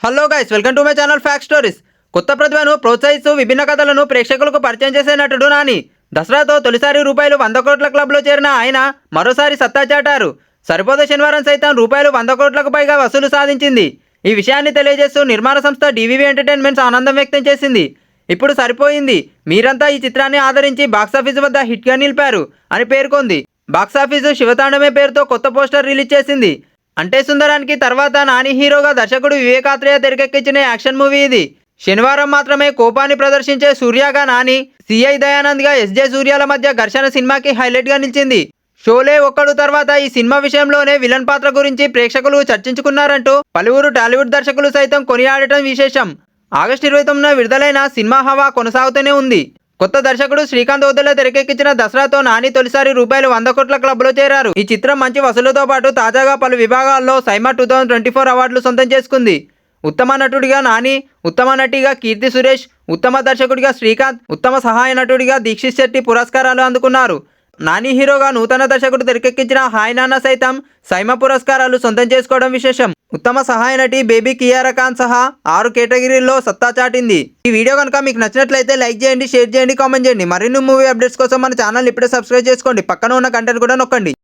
Hello guys, welcome to my channel fact stories. కొత్త ప్రతిభను ప్రోత్సహిస్తూ విభిన్న కథలను ప్రేక్షకులకు పరిచయం చేసే నటుడు నాని. దసరాతో తొలిసారి రూపాయలు 100 కోట్ల క్లబ్లో చేరిన ఆయన మరోసారి సత్తా చాటారు. సరిపోద శనివారం సైతం రూపాయలు 100 కోట్లకు పైగా వసూలు సాధించింది. ఈ విషయాన్ని తెలియజేస్తూ నిర్మాణ సంస్థ డివివి ఎంటర్టైన్మెంట్స్ ఆనందం వ్యక్తం చేసింది. ఇప్పుడు సరిపోయింది, మీరంతా ఈ చిత్రాన్ని ఆదరించి బాక్సాఫీస్ వద్ద హిట్గా నిలిపారు అని పేర్కొంది. బాక్సాఫీసు శివతాండమే పేరుతో కొత్త పోస్టర్ రిలీజ్ చేసింది. అంటే సుందరానికి తర్వాత నాని హీరోగా దర్శకుడు వివేకాత్రేయ తెరకెక్కించిన యాక్షన్ మూవీ ఇది. శనివారం మాత్రమే కోపాన్ని ప్రదర్శించే సూర్యగా నాని, సిఐ దయానంద్గా ఎస్జే సూర్యాల మధ్య ఘర్షణ సినిమాకి హైలైట్గా నిలిచింది. షోలే ఒక్కడు తర్వాత ఈ సినిమా విషయంలోనే విలన్ పాత్ర గురించి ప్రేక్షకులు చర్చించుకున్నారంటూ పలువురు టాలీవుడ్ దర్శకులు సైతం కొనియాడటం విశేషం. ఆగస్టు 29న విడుదలైన సినిమా హవా కొనసాగుతూనే ఉంది. కొత్త దర్శకుడు శ్రీకాంత్ ఓదెల తెరకెక్కించిన దసరాతో నాని తొలిసారి రూపాయలు 100 కోట్ల క్లబ్లో చేరారు. ఈ చిత్రం మంచి వసూలుతో పాటు తాజాగా పలు విభాగాల్లో సైమా 2024 అవార్డులు సొంతం చేసుకుంది. ఉత్తమ నటుడిగా నాని, ఉత్తమ నటిగా కీర్తి సురేష్, ఉత్తమ దర్శకుడిగా శ్రీకాంత్, ఉత్తమ సహాయ నటుడిగా దీక్షిత్ శెట్టి పురస్కారాలు అందుకున్నారు. నాని హీరోగా నూతన దర్శకుడు తెరకెక్కించిన హాయ్ నాన్న సైతం సైమా పురస్కారాలు సొంతం చేసుకోవడం విశేషం. ఉత్తమ సహాయ నటి బేబీ కియారా ఖాన్ సహా 6 కేటగిరీల్లో సత్తా చాటింది. ఈ వీడియో కనుక మీకు నచ్చినట్లయితే లైక్ చేయండి, షేర్ చేయండి, కామెంట్ చేయండి. మరిన్ని మూవీ అప్డేట్స్ కోసం మన ఛానల్ ఇప్పుడే సబ్స్క్రైబ్ చేసుకోండి. పక్కన ఉన్న గంటను కూడా నొక్కండి.